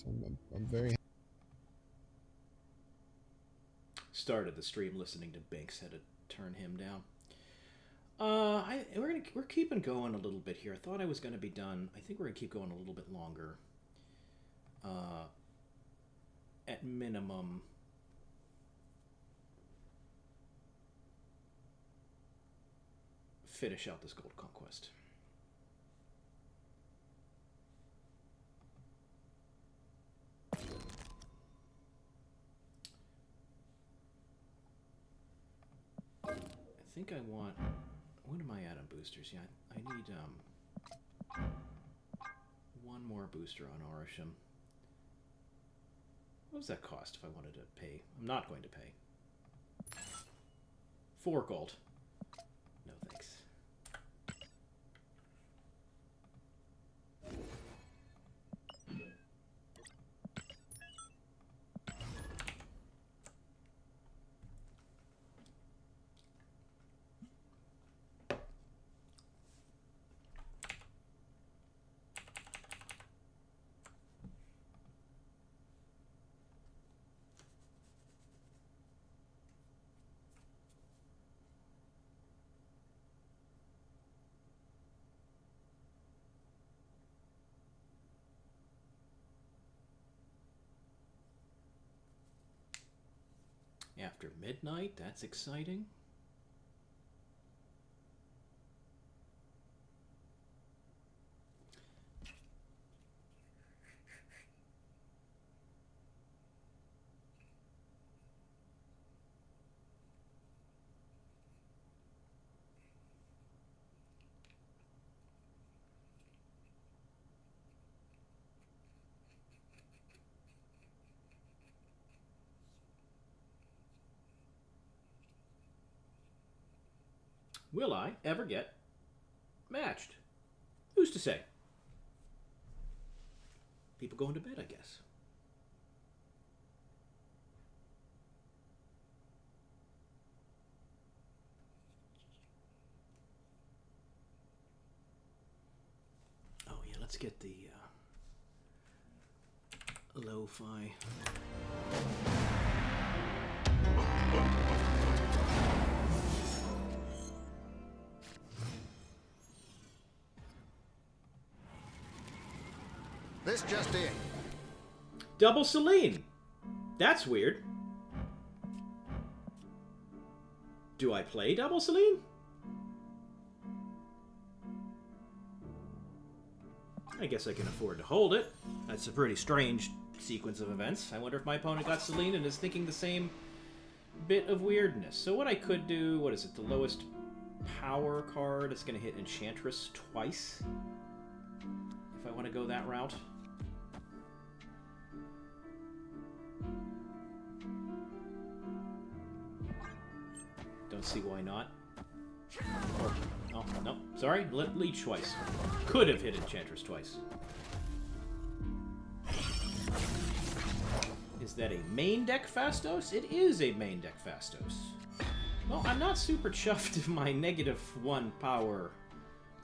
I'm very. Started the stream listening to Binks. Had to turn him down. We're keeping going a little bit here. I thought I was gonna be done. I think we're gonna keep going a little bit longer. Uh, at minimum. Finish out this gold conquest. I think I want. What am I at on boosters? Yeah, I need one more booster on Orisham. What does that cost if I wanted to pay? I'm not going to pay. 4 gold. No thanks. After midnight, that's exciting. Will I ever get matched? Who's to say? People going to bed, I guess. Oh yeah, let's get the lo-fi. This just in. Double Celine. That's weird. Do I play Double Celine? I guess I can afford to hold it. That's a pretty strange sequence of events. I wonder if my opponent got Celine and is thinking the same bit of weirdness. So what I could do, what is it, the lowest power card is going to hit Enchantress twice? If I want to go that route. Don't see why not. Oh, no, sorry, Leech twice. Could have hit Enchantress twice. Is that a main deck Fastos? It is a main deck Fastos. Well, I'm not super chuffed if my -1 power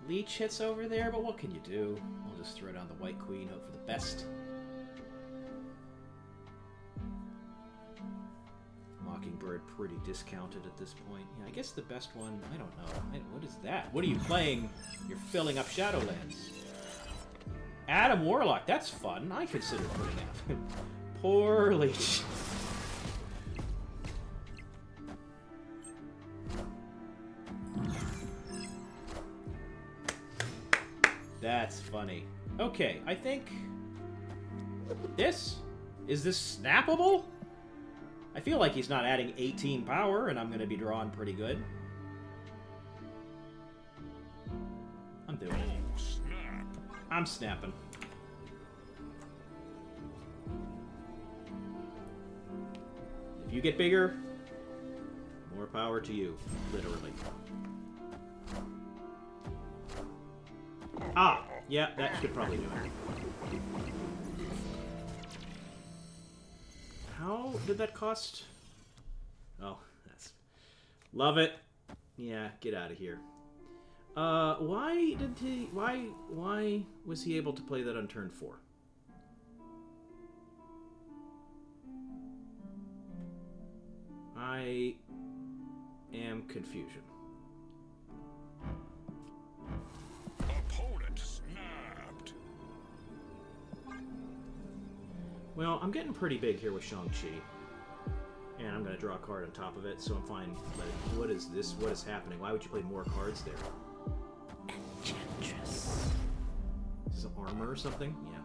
Leech hits over there, but what can you do? I'll just throw down the White Queen, hope for the best. Mockingbird pretty discounted at this point. Yeah, I guess the best one, I don't know. What is that? What are you playing? You're filling up Shadowlands. Adam Warlock, that's fun. I consider putting out. Poor Leech. That's funny. Okay, I think... Is this snappable? I feel like he's not adding 18 power, and I'm going to be drawn pretty good. I'm doing it. I'm snapping. If you get bigger, more power to you, literally. Ah, yeah, that could probably do it. How did that cost? Oh, that's... Love it. Yeah, get out of here. Why did he... Why was he able to play that on turn 4? I am confusion. Opponent snapped. Well, I'm getting pretty big here with Shang-Chi. And I'm going to draw a card on top of it, so I'm fine. But what is this? What is happening? Why would you play more cards there? Enchantress. Is this armor or something? Yeah.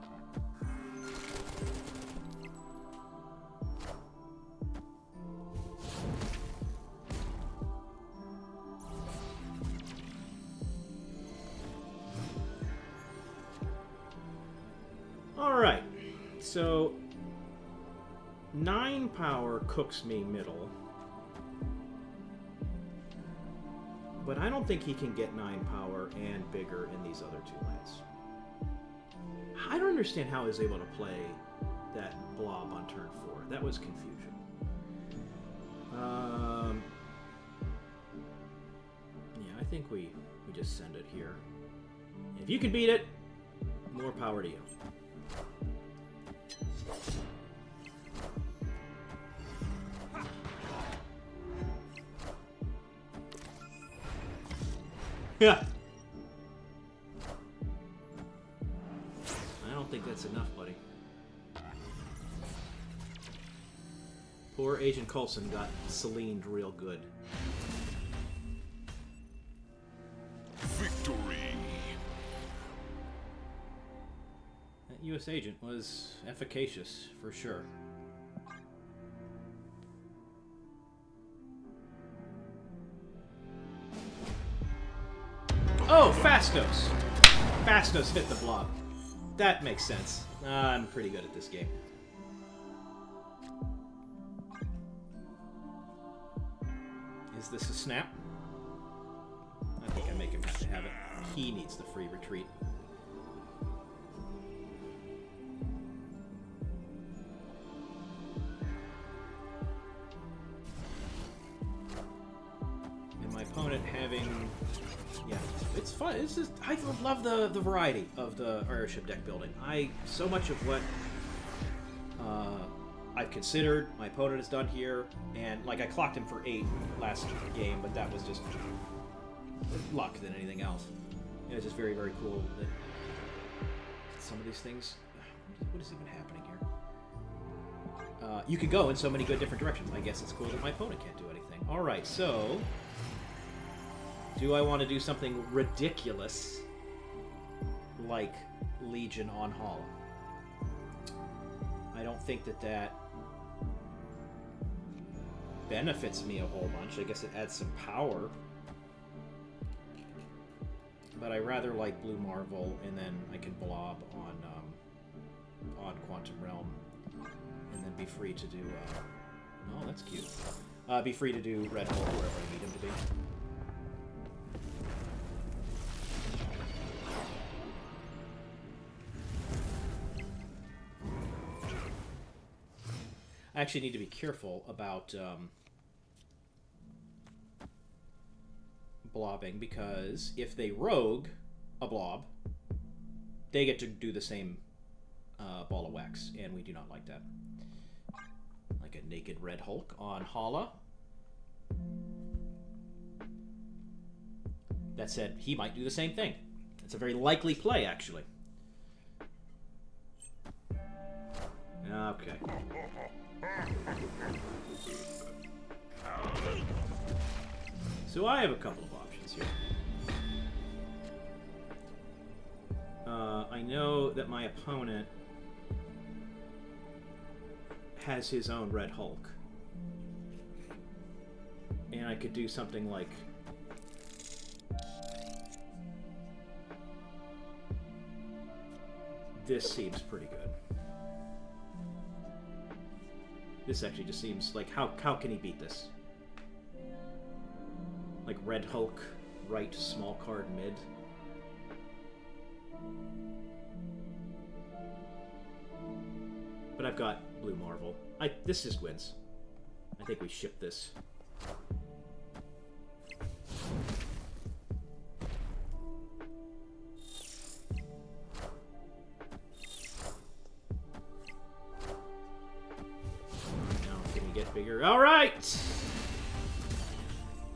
Alright. So 9 power cooks me middle. But I don't think he can get 9 power and bigger in these other 2 lands. I don't understand how he was able to play that blob on turn 4. That was confusion. Yeah, I think we just send it here. If you can beat it, more power to you. Yeah. I don't think that's enough, buddy. Poor Agent Coulson got Celined real good. Victory. That U.S. agent was efficacious, for sure. Oh, Fastos! Fastos hit the blob. That makes sense. I'm pretty good at this game. Is this a snap? I think I make him have to have it. He needs the free retreat. And my opponent having... Yeah, it's fun. It's just, I love the variety of the Airship deck building. So much of what I've considered, my opponent has done here, and like I clocked him for 8 last game, but that was just luck than anything else. It was just very, very cool that some of these things. What is even happening here? You could go in so many good different directions. I guess it's cool that my opponent can't do anything. All right, so. Do I want to do something ridiculous like Legion on Hala? I don't think that benefits me a whole bunch. I guess it adds some power. But I rather like Blue Marvel, and then I can blob on Quantum Realm, and then be free to do... oh, that's cute. Be free to do Red Hole wherever I need him to be. I actually need to be careful about blobbing, because if they rogue a blob, they get to do the same ball of wax, and we do not like that. Like a naked Red Hulk on Hala. That said, he might do the same thing. It's a very likely play, actually. Okay. So I have a couple of options here. I know that my opponent has his own Red Hulk. And I could do something like... This seems pretty good. This actually just seems like, how can he beat this? Like Red Hulk, right small card mid. But I've got Blue Marvel. This just wins. I think we ship this. Now, can we get bigger? All right!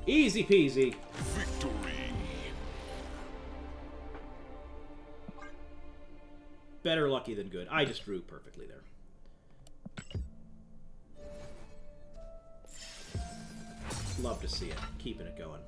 Easy peasy. Victory. Better lucky than good. I just drew perfectly there. Love to see it. Keeping it going.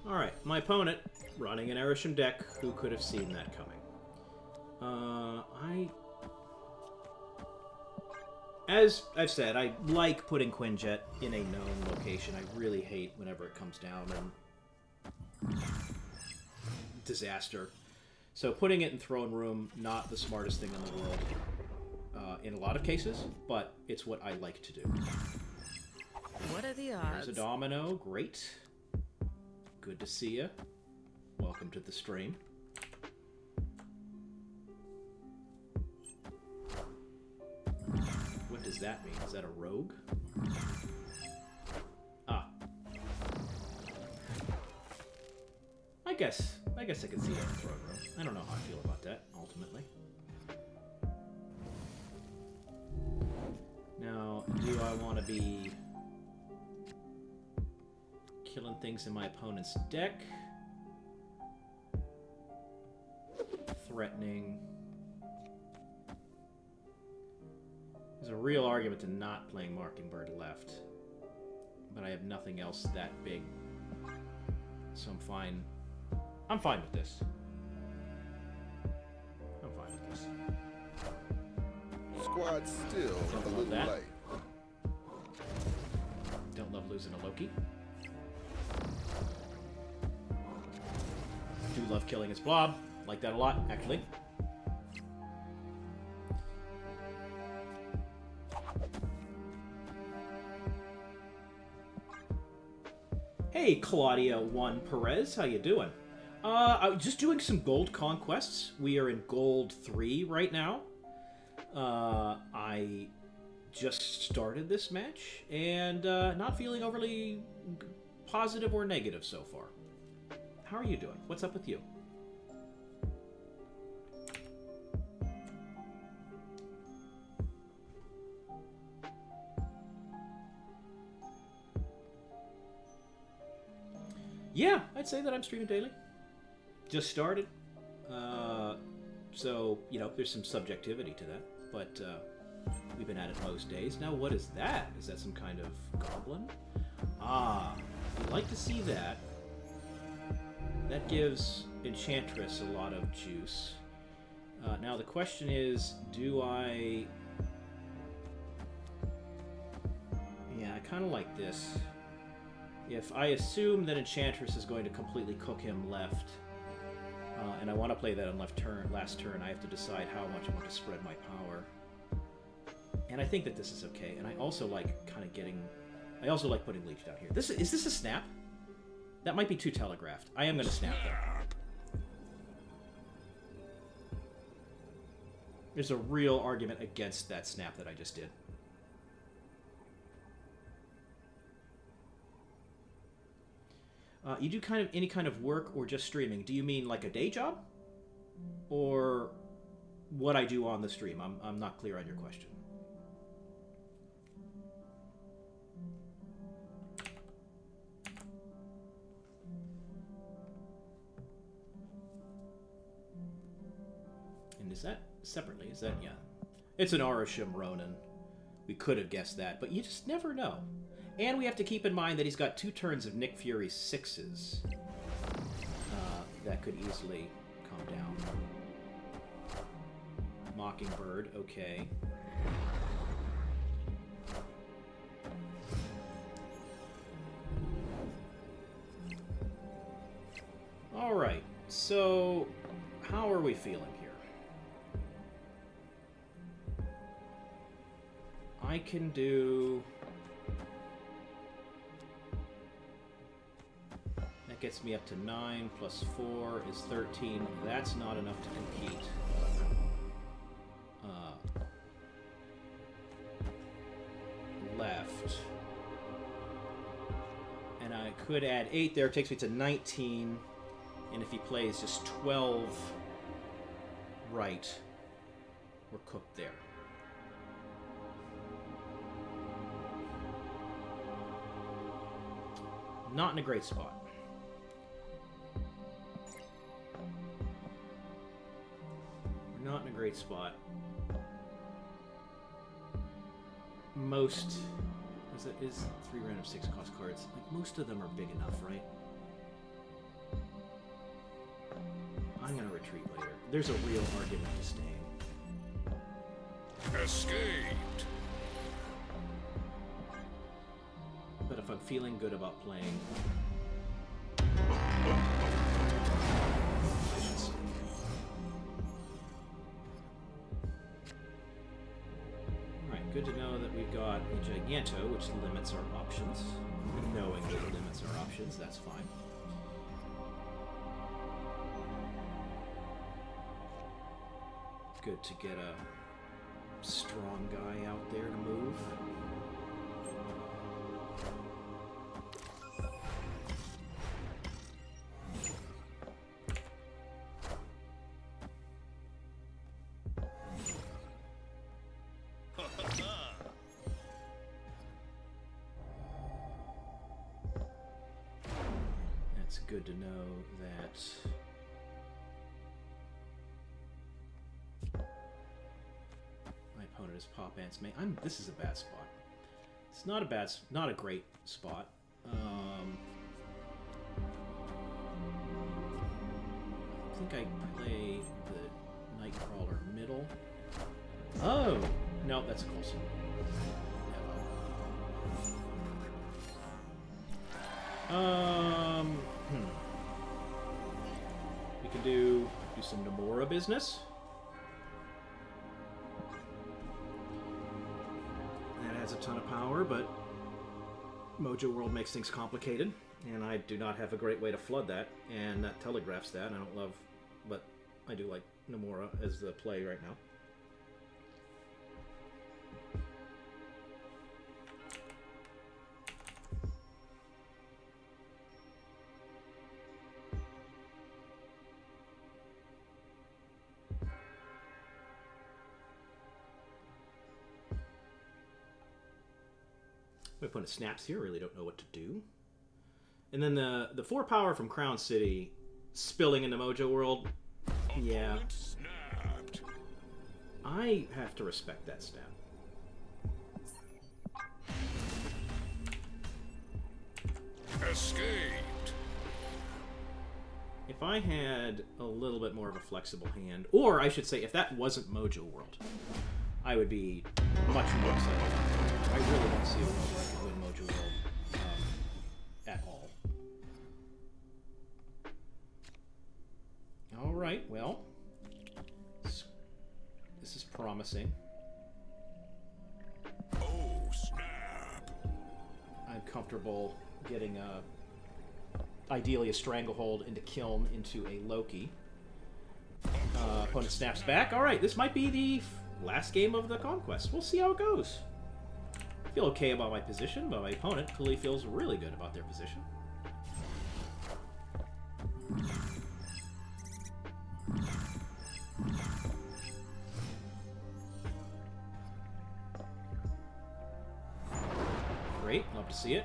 Alright, my opponent, running an Erisham deck, who could have seen that coming? As I've said, I like putting Quinjet in a known location. I really hate whenever it comes down and... disaster. So putting it in Throne Room, not the smartest thing in the world in a lot of cases, but it's what I like to do. What are the odds? There's a domino, great. Good to see you. Welcome to the stream. What does that mean? Is that a rogue? Ah. I guess I can see that in Throne Room. I don't know how I feel about that, ultimately. Now, do I want to be killing things in my opponent's deck? Threatening. There's a real argument to not playing Mockingbird left, but I have nothing else that big, so I'm fine. I'm fine with this. I'm fine with this. Squad still Don't a love little that. light. Don't love losing a Loki. Do love killing his blob. Like that a lot, actually. Hey, Claudia 1 Perez, how you doing? I'm just doing some gold conquests. We are in gold 3 right now. I just started this match, and not feeling overly positive or negative so far. How are you doing? What's up with you? Yeah, I'd say that I'm streaming daily. Just started. So, you know, there's some subjectivity to that. But we've been at it most days. Now, what is that? Is that some kind of goblin? Ah, we'd like to see that. That gives Enchantress a lot of juice. Now, the question is, do I... Yeah, I kind of like this. If I assume that Enchantress is going to completely cook him left, and I want to play that on last turn, I have to decide how much I want to spread my power. And I think that this is okay. And I also like kind of getting... I also like putting Leech down here. Is this a snap? That might be too telegraphed. I am going to snap though. There's a real argument against that snap that I just did. You do any kind of work or just streaming? Do you mean like a day job? Or what I do on the stream? I'm not clear on your question. And is that separately? Is that, yeah. It's an Orisham Ronin. We could have guessed that, but you just never know. And we have to keep in mind that he's got 2 turns of Nick Fury 6s. That could easily come down. Mockingbird, okay. So, how are we feeling here? I can do... That gets me up to 9 plus 4 is 13. That's not enough to compete. Left. And I could add 8 there. It takes me to 19. And if he plays just 12 right, we're cooked there. Not in a great spot. We're not in a great spot. Most... Is 3 random 6 cost cards. Like, most of them are big enough, right? I'm gonna retreat later. There's a real argument to staying. Escaped. But if I'm feeling good about playing... I should stay. Alright, good to know that we've got a Giganto, which limits our options. Knowing that it limits our options, that's fine. Good to get a strong guy out there to move. That's good to know that... My opponent is Pop Ants May. This is a bad spot. It's not a not a great spot. I think I play the Nightcrawler middle. Oh! No, that's a Coulson. We can do some Nomura business. That adds a ton of power, but Mojo World makes things complicated, and I do not have a great way to flood that, and that telegraphs that. I don't love, but I do like Nomura as the play right now. My opponent snaps here, really don't know what to do. And then the 4 power from Crown City spilling into Mojo World. Yeah. Snapped. I have to respect that snap. Escaped. If I had a little bit more of a flexible hand, or I should say, if that wasn't Mojo World, I would be much more excited. I really don't see a world where I can win Mojo World at all. Alright, well, this is promising. Oh, snap. I'm comfortable getting ideally a Stranglehold into Kiln into a Loki. Opponent snaps back. Alright, this might be the last game of the Conquest. We'll see how it goes. I feel okay about my position, but my opponent clearly feels really good about their position. Great, love to see it.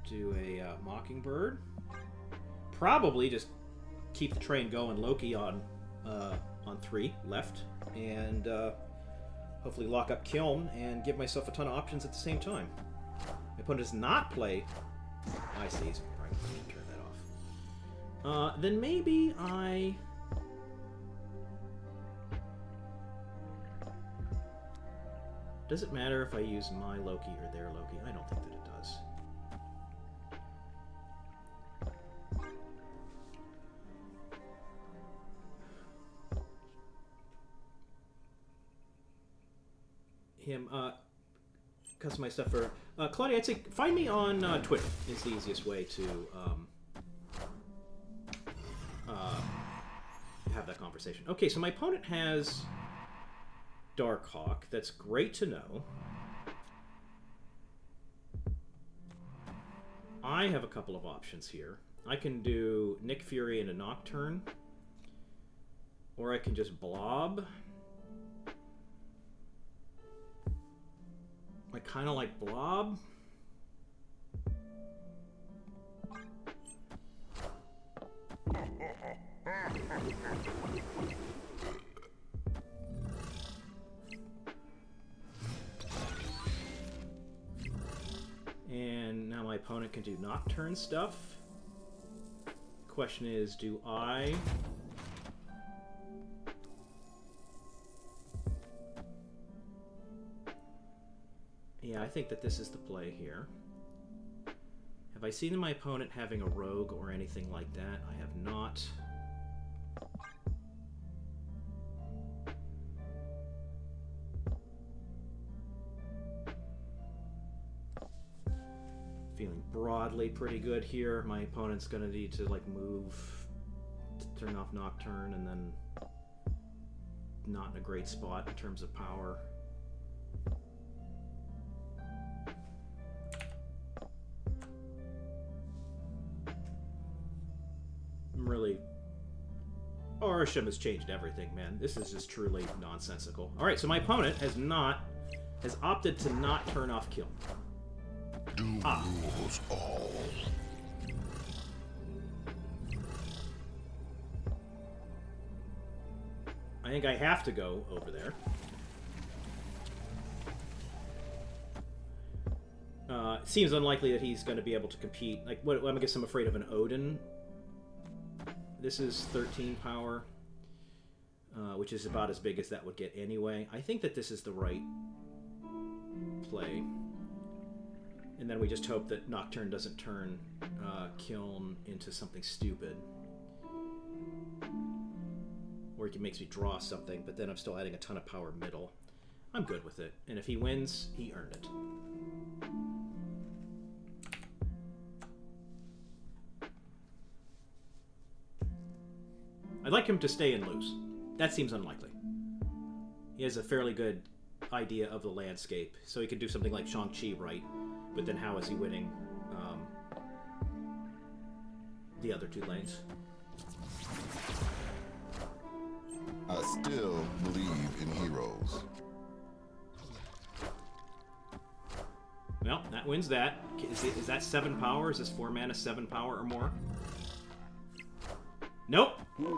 Do a Mockingbird. Probably just keep the train going. Loki on 3 left, and hopefully lock up Kiln and give myself a ton of options at the same time. My opponent does not play. I see. He's probably going to turn that off. Then maybe I. Does it matter if I use my Loki or their Loki? I don't think that it does. him customize stuff for Claudia. I'd say find me on Twitter. Is the easiest way to have that conversation. Okay, so my opponent has Darkhawk. That's great to know. I have a couple of options here. I can do Nick Fury and a Nocturne, or I can just blob. I kind of like blob. And now my opponent can do Nocturne stuff. Question is, do I... Yeah, I think that this is the play here. Have I seen my opponent having a rogue or anything like that? I have not. Feeling broadly pretty good here. My opponent's gonna need to like move to turn off Nocturne, and then not in a great spot in terms of power. Really, Orisham has changed everything, man. This is just truly nonsensical. All right, so my opponent has opted to not turn off Kill. Doom rules all. I think I have to go over there. It seems unlikely that he's going to be able to compete. Like, what? I guess I'm afraid of an Odin. This is 13 power, which is about as big as that would get anyway. I think that this is the right play. And then we just hope that Nocturne doesn't turn Kiln into something stupid. Or he makes me draw something, but then I'm still adding a ton of power middle. I'm good with it. And if he wins, he earned it. I'd like him to stay and lose. That seems unlikely. He has a fairly good idea of the landscape, so he could do something like Shang-Chi, right? But then how is he winning the other two lanes? I still believe in heroes. Well, that wins that. Is that 7 power? Is this 4 mana 7 power or more? Nope.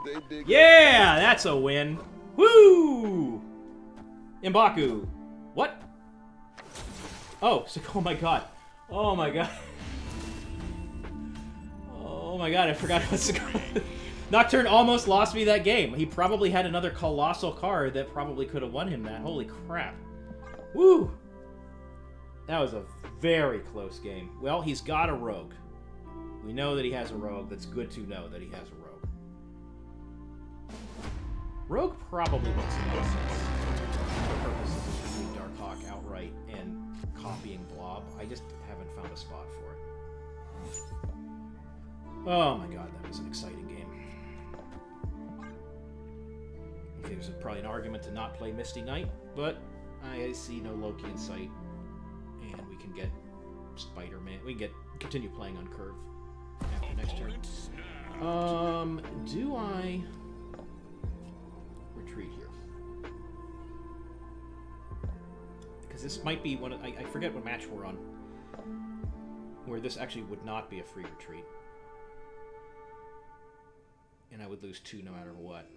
They dig Yeah, that's a win. Woo! M'Baku. What? Oh, so, oh my god. Oh my god. Oh my god, I forgot what's the card. Nocturne almost lost me that game. He probably had another colossal card that probably could have won him that. Holy crap. Woo! That was a very close game. Well, he's got a rogue. We know that he has a rogue. That's good to know that he has a rogue. Rogue probably makes a lot of sense for purposes of shooting Darkhawk outright and copying Blob. I just haven't found a spot for it. Oh my god, that was an exciting game. Okay, there's probably an argument to not play Misty Knight, but I see no Loki in sight, and we can get Spider-Man. We can continue playing on Curve after next turn. Do I retreat here? Because this might be one of, I forget what match we're on, where this actually would not be a free retreat. And I would lose 2 no matter what.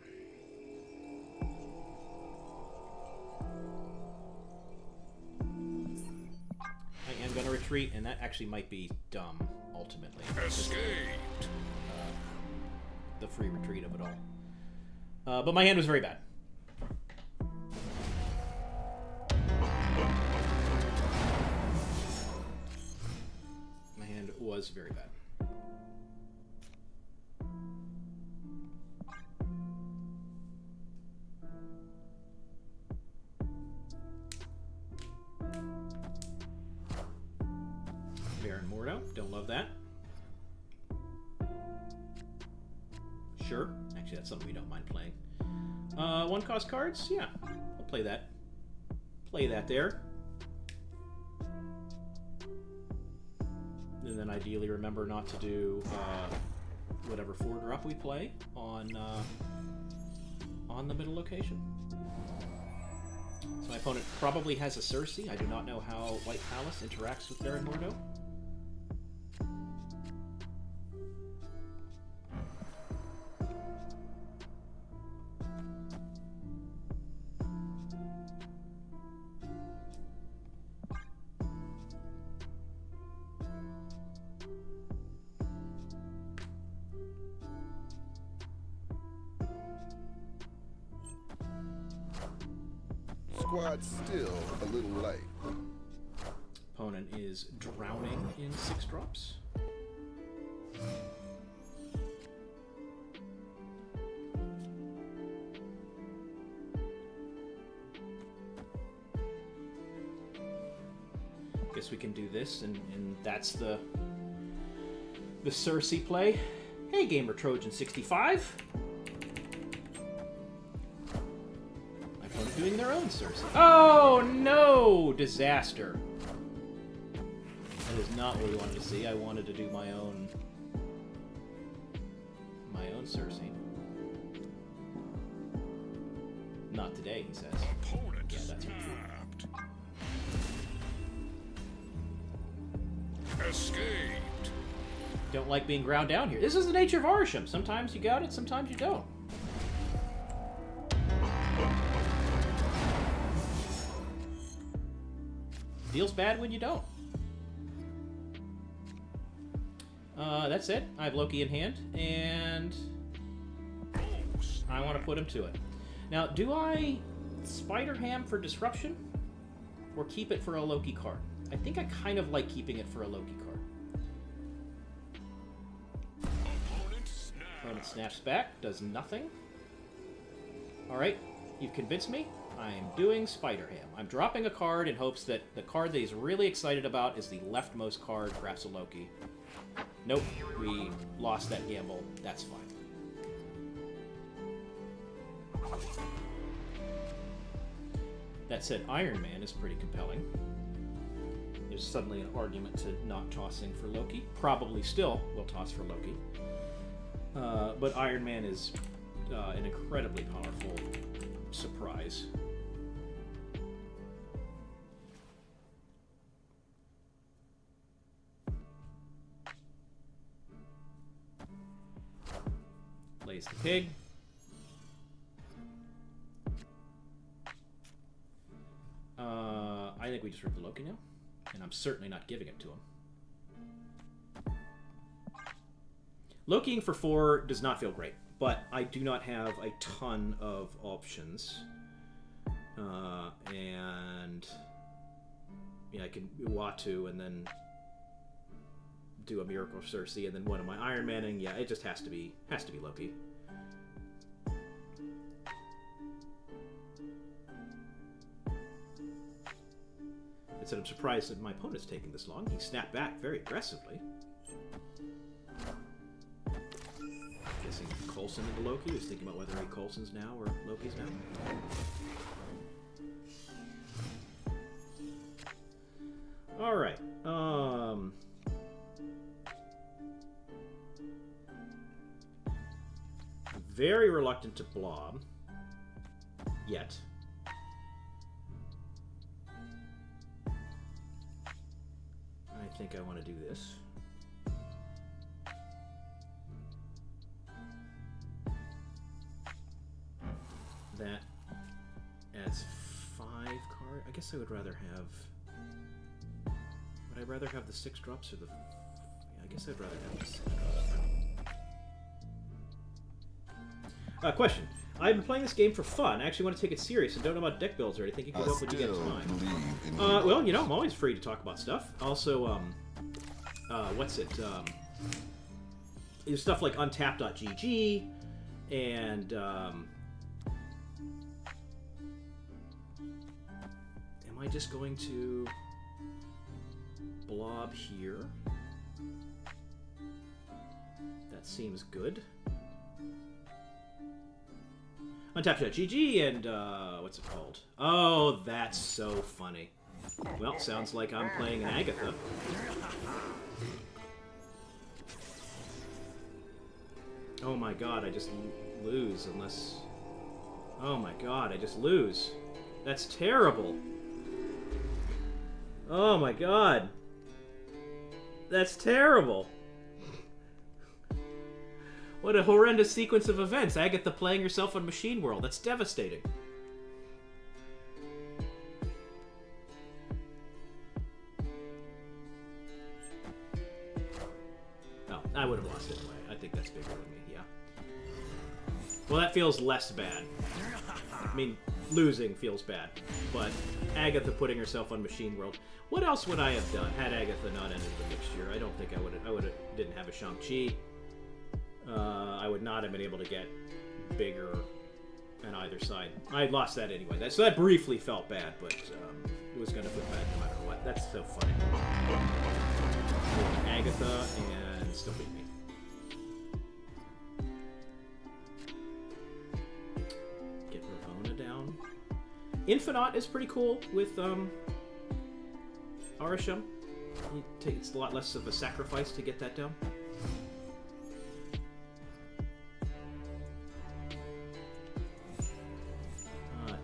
I am going to retreat, and that actually might be dumb, ultimately. Escaped. The free retreat of it all. But my hand was very bad. My hand was very bad. Don't love that. Sure. Actually, that's something we don't mind playing. One cost cards? Yeah. I'll play that. Play that there. And then ideally remember not to do whatever 4-drop we play on the middle location. So my opponent probably has a Cersei. I do not know how White Palace interacts with Baron Mordo. Squad's still a little light. Opponent is drowning in 6-drops. Guess we can do this, and that's the Cersei play. Hey, Gamer Trojan 65. My opponent doing their own Cersei. Oh no! Disaster. That is not what we wanted to see. I wanted to do my own Cersei. Not today, he says. Opponent Yeah, that's what snapped. Escaped. Don't like being ground down here. This is the nature of Arisham. Sometimes you got it, sometimes you don't. Feels bad when you don't. That's it. I have Loki in hand, and I want to put him to it. Now, do I Spider Ham for disruption, or keep it for a Loki card? I think I kind of like keeping it for a Loki card. Opponent snaps back, does nothing. Alright, you've convinced me. I'm doing Spider Ham. I'm dropping a card in hopes that the card that he's really excited about is the leftmost card, perhaps a Loki. Nope, we lost that gamble. That's fine. That said, Iron Man is pretty compelling. There's suddenly an argument to not tossing for Loki. Probably still will toss for Loki. But Iron Man is an incredibly powerful surprise. Plays the pig. I think we just rip the Loki now. And I'm certainly not giving it to him. Lokiing for 4 does not feel great, but I do not have a ton of options. And yeah, I can Uatu and then do a Miracle of Cersei and then one of my Iron Manning. Yeah, it just has to be Loki. I said I'm surprised that my opponent's taking this long. He snapped back very aggressively. Guessing Coulson into Loki. He was thinking about whether he Coulson's now or Loki's now. Alright. Very reluctant to blob. Yet. I think I want to do this. That adds 5 cards. I guess I would rather have... Would I rather have the 6 drops or the... Yeah, I guess I'd rather have the 6 drops. Question. I've been playing this game for fun. I actually want to take it serious and don't know about deck builds or anything. You can go up when you get to mine. Well, you know, I'm always free to talk about stuff. Also, what's it? There's stuff like Untapped.gg and am I just going to blob here? That seems good. Untap.gg and, what's it called? Oh, that's so funny. Well, sounds like I'm playing an Agatha. Oh my god, I just lose unless... Oh my god, I just lose. That's terrible. Oh my god. That's terrible. What a horrendous sequence of events. Agatha playing herself on Machine World. That's devastating. Oh, I would have lost anyway. I think that's bigger than me, yeah. Well, that feels less bad. I mean, losing feels bad. But Agatha putting herself on Machine World. What else would I have done had Agatha not entered the mixture? I don't think I would have. I would have didn't have a Shang-Chi. I would not have been able to get bigger on either side. I lost that anyway. So that briefly felt bad, but it was going to feel bad no matter what. That's so funny. Agatha and still beat me. Get Ravonna down. Infinite is pretty cool with Arishem. It's a lot less of a sacrifice to get that down.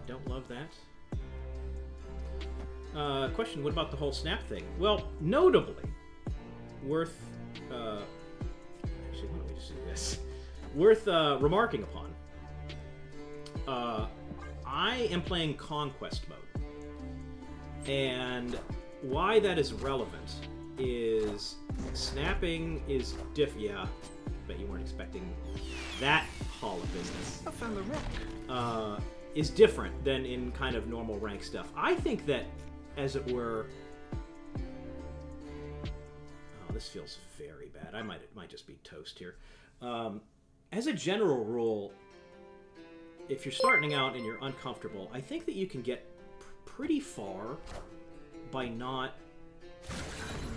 Don't love that. Question, what about the whole snap thing? Well, notably, worth... actually, let me just do this. Worth remarking upon. I am playing Conquest mode. And why that is relevant is snapping is yeah, bet you weren't expecting that haul of business. I found the rock. Is different than in kind of normal rank stuff. I think that, as it were... Oh, this feels very bad. It might just be toast here. As a general rule, if you're starting out and you're uncomfortable, I think that you can get pretty far by not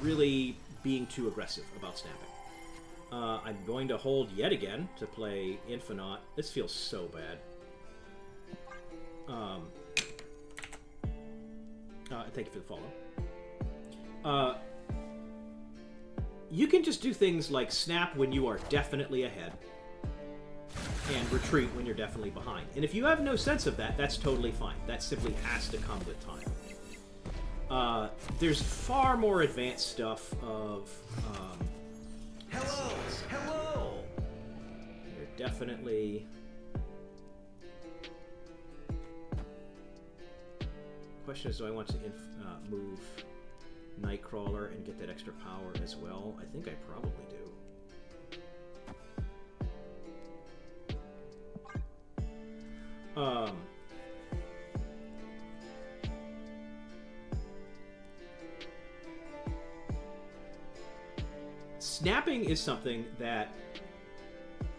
really being too aggressive about snapping. I'm going to hold yet again to play Infinite. This feels so bad. Thank you for the follow. You can just do things like snap when you are definitely ahead and retreat when you're definitely behind. And if you have no sense of that, that's totally fine. That simply has to come with time. There's far more advanced stuff of... Hello! Hello! You're definitely... Question is, do I want to move Nightcrawler and get that extra power as well? I think I probably do. Snapping is something that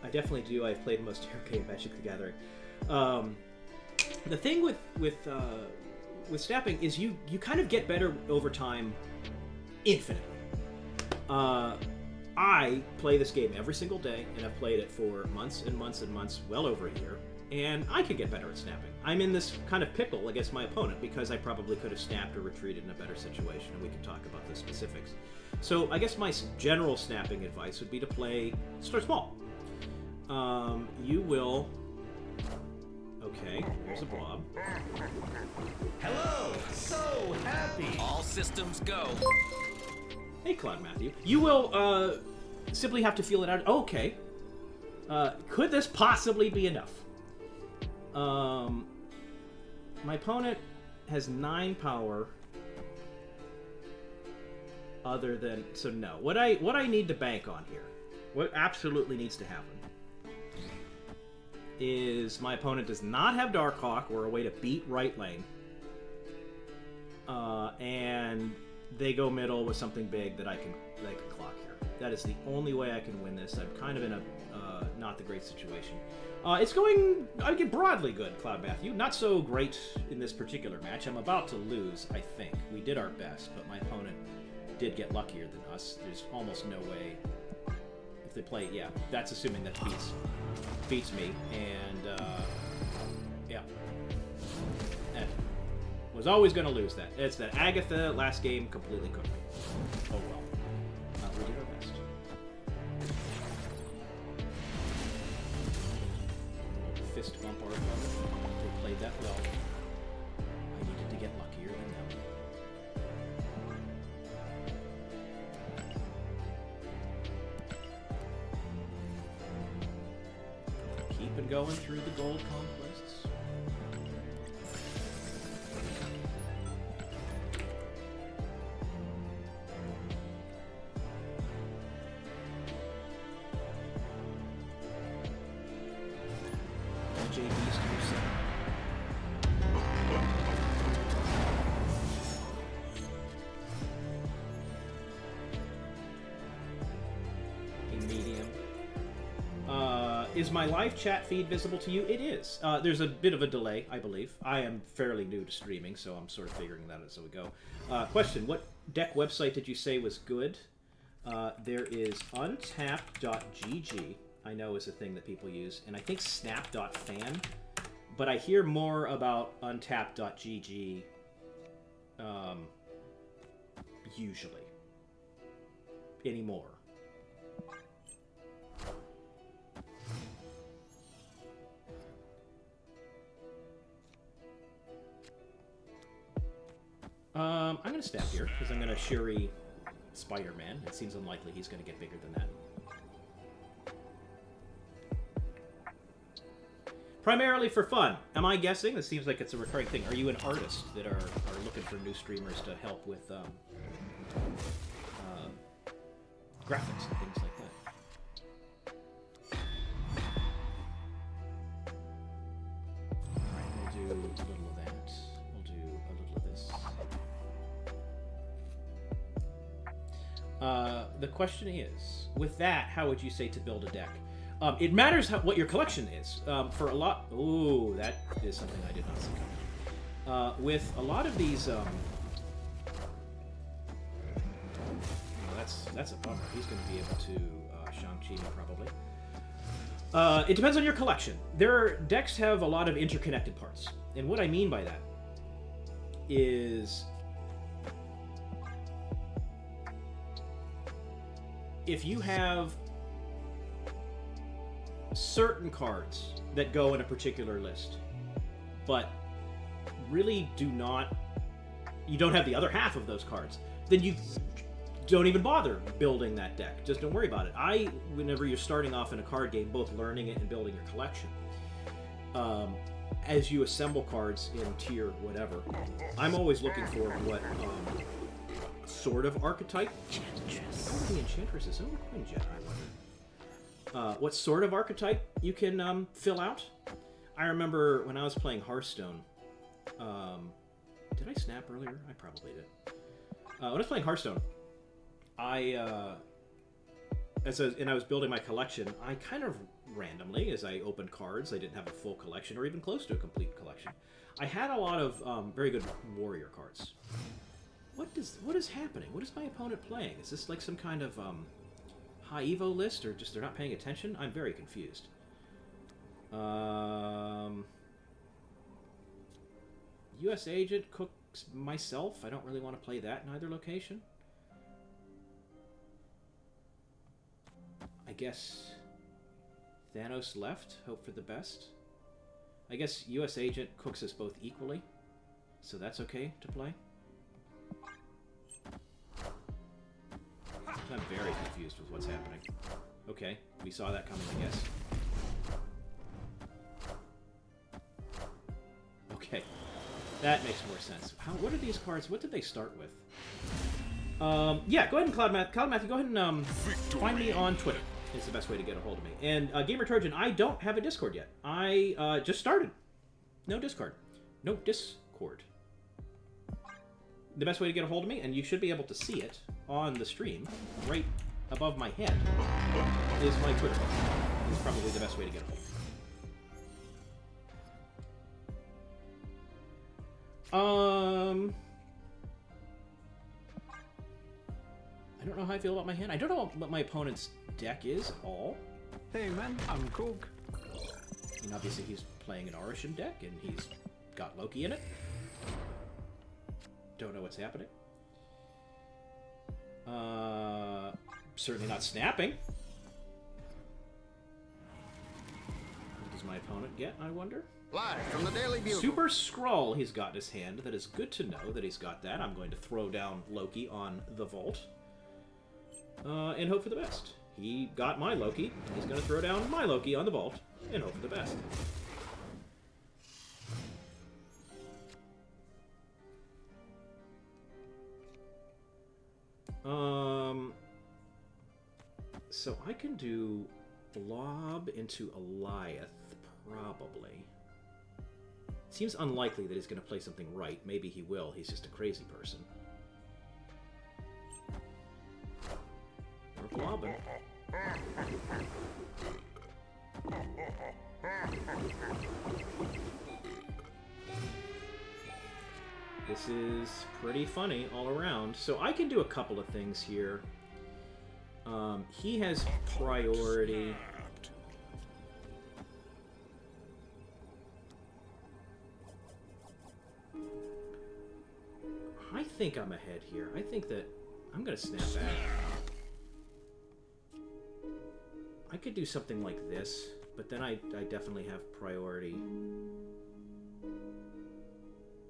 I definitely do. I've played most arcade Magic the Gathering. The thing with snapping is you kind of get better over time infinitely. I play this game every single day, and I've played it for months and months and months, well over a year, and I could get better at snapping. I'm in this kind of pickle against my opponent because I probably could have snapped or retreated in a better situation, and we can talk about the specifics. So I guess my general snapping advice would be to start small. You will... Okay, here's a blob. Hello! So happy! All systems go. Hey, Cloud Matthew. You will simply have to feel it out. Okay. Could this possibly be enough? My opponent has 9 power. Other than... So no. What I need to bank on here, what absolutely needs to happen, is my opponent does not have Darkhawk or a way to beat right lane. And they go middle with something big that I can clock here. That is the only way I can win this. I'm kind of in a not the great situation. It's going, I get broadly good, Cloud Matthew. Not so great in this particular match. I'm about to lose, I think. We did our best, but my opponent did get luckier than us. There's almost no way. If they play, yeah, that's assuming that beats me, and yeah, and was always going to lose that. It's that Agatha last game completely cooked me. Oh well, we did our best. Fist bump our opponent. They played that well. I needed to get luckier than them. Keeping going through the gold conquests. JB's to 7. A medium. Is my live chat feed visible to you? It is. There's a bit of a delay, I believe. I am fairly new to streaming, so I'm sort of figuring that out as we go. Question, what deck website did you say was good? There is untap.gg, I know is a thing that people use, and I think snap.fan, but I hear more about untap.gg usually. Anymore. I'm going to stab here, because I'm going to Shuri Spider-Man. It seems unlikely he's going to get bigger than that. Primarily for fun. Am I guessing? This seems like it's a recurring thing. Are you an artist that are looking for new streamers to help with graphics and things like that? Alright, we'll do a little of that. We'll do a little of this. The question is, with that, how would you say to build a deck? It matters what your collection is. For a lot... Ooh, that is something I did not see coming. With a lot of these... that's a bummer. He's going to be able to Shang-Chi, probably. It depends on your collection. Decks have a lot of interconnected parts. And what I mean by that is... if you have certain cards that go in a particular list, but really you don't have the other half of those cards, then you don't even bother building that deck. Just don't worry about it. Whenever you're starting off in a card game, both learning it and building your collection, as you assemble cards in tier whatever, I'm always looking for what sort of archetype. Oh, the Enchantress is over Queen Jet, I wonder. What sort of archetype you can fill out. I remember when I was playing Hearthstone. Did I snap earlier? I probably did. When I was playing Hearthstone, and I was building my collection, I kind of randomly, as I opened cards, I didn't have a full collection or even close to a complete collection. I had a lot of very good warrior cards. What is happening? What is my opponent playing? Is this like some kind of high Evo list, or just they're not paying attention? I'm very confused. U.S. Agent cooks myself. I don't really want to play that in either location. I guess Thanos left. Hope for the best. I guess U.S. Agent cooks us both equally, so that's okay to play. I'm very confused with what's happening. Okay, we saw that coming, I guess. Okay, that makes more sense. What are these cards? What did they start with? Yeah, go ahead and Cloud Matthew, go ahead and find me on Twitter. It's the best way to get a hold of me. And Gamer Trojan, I don't have a Discord yet. I just started. No Discord. No Discord. The best way to get a hold of me, and you should be able to see it on the stream, right above my head, is my Twitter. It's probably the best way to get a hold of me. I don't know how I feel about my hand. I don't know what my opponent's deck is at all. Hey man, I'm Cook. And obviously he's playing an Arishem deck, and he's got Loki in it. Don't know what's happening. Certainly not snapping. What does my opponent get, I wonder? Live from the Daily Bugle. Super Scroll he's got in his hand. That is good to know that he's got that. I'm going to throw down Loki on the vault. And hope for the best. He got my Loki. He's going to throw down my Loki on the vault and hope for the best. So I can do Blob into Eliath, probably. Seems unlikely that he's going to play something right. Maybe he will. He's just a crazy person. We're blobbing. This is pretty funny all around. So I can do a couple of things here. He has priority. I think I'm ahead here. I think that I'm going to snap back. I could do something like this, but then I definitely have priority.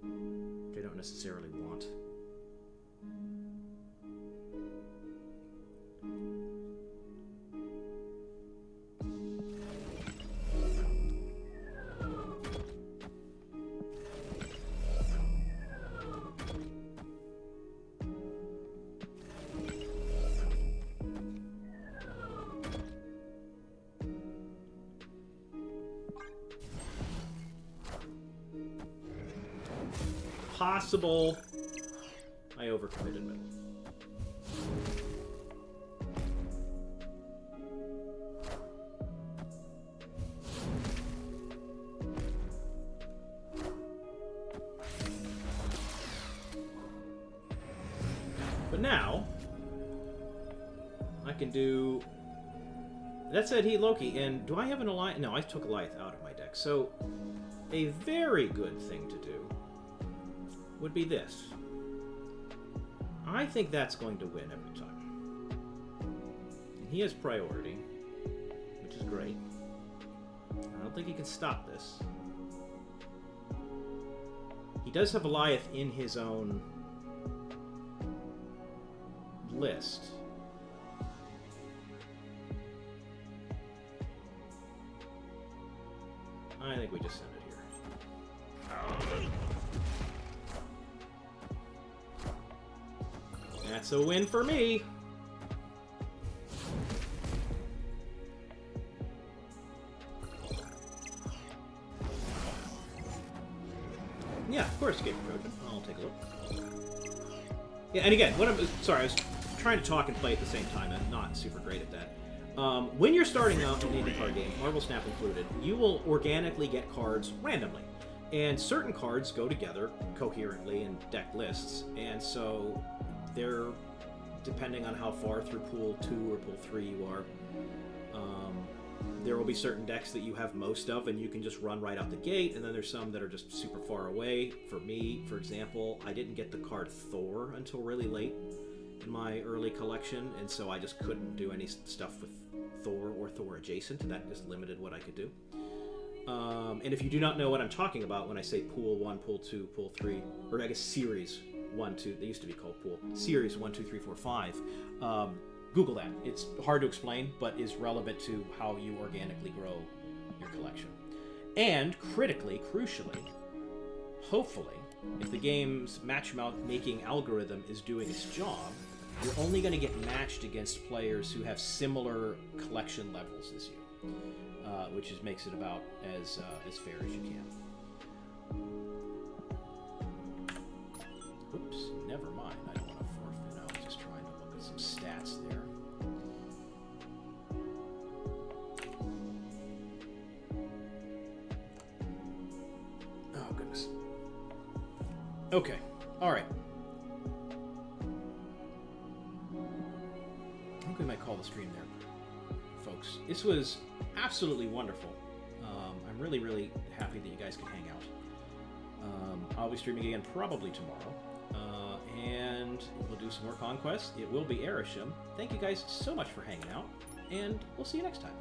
Which I don't necessarily want. Possible. I overcommitted middle. But now I can do. That said, he Loki, and do I have an Eliath? No, I took Eliath out of my deck. So a very good thing to do would be this. I think that's going to win every time. And he has priority, which is great. I don't think he can stop this. He does have Eliath in his own list. I think we just send it here. That's a win for me. Yeah, of course, Escape Trojan. I'll take a look. Yeah, and again, what I'm sorry, I was trying to talk and play at the same time. I'm not super great at that. When you're starting out in any card game, Marvel Snap included, you will organically get cards randomly. And certain cards go together coherently in deck lists, and so they're, depending on how far through Pool 2 or Pool 3 you are, there will be certain decks that you have most of, and you can just run right out the gate, and then there's some that are just super far away. For me, for example, I didn't get the card Thor until really late in my early collection, and so I just couldn't do any stuff with Thor or Thor adjacent, and that just limited what I could do. And if you do not know what I'm talking about when I say Pool 1, Pool 2, Pool 3, or I guess Series 1, 2, they used to be called Pool, Series 1, 2, 3, 4, 5, Google that. It's hard to explain, but is relevant to how you organically grow your collection. And critically, crucially, hopefully, if the game's matchmaking algorithm is doing its job, you're only going to get matched against players who have similar collection levels as you, which makes it about as fair as you can. Oops, never mind. I don't want to forfeit. I was just trying to look at some stats there. Oh, goodness. Okay. All right. think we might call the stream there, folks. This was absolutely wonderful. I'm really, really happy that you guys could hang out. I'll be streaming again probably tomorrow. And we'll do some more Conquest. It will be Erisham. Thank you guys so much for hanging out, and we'll see you next time.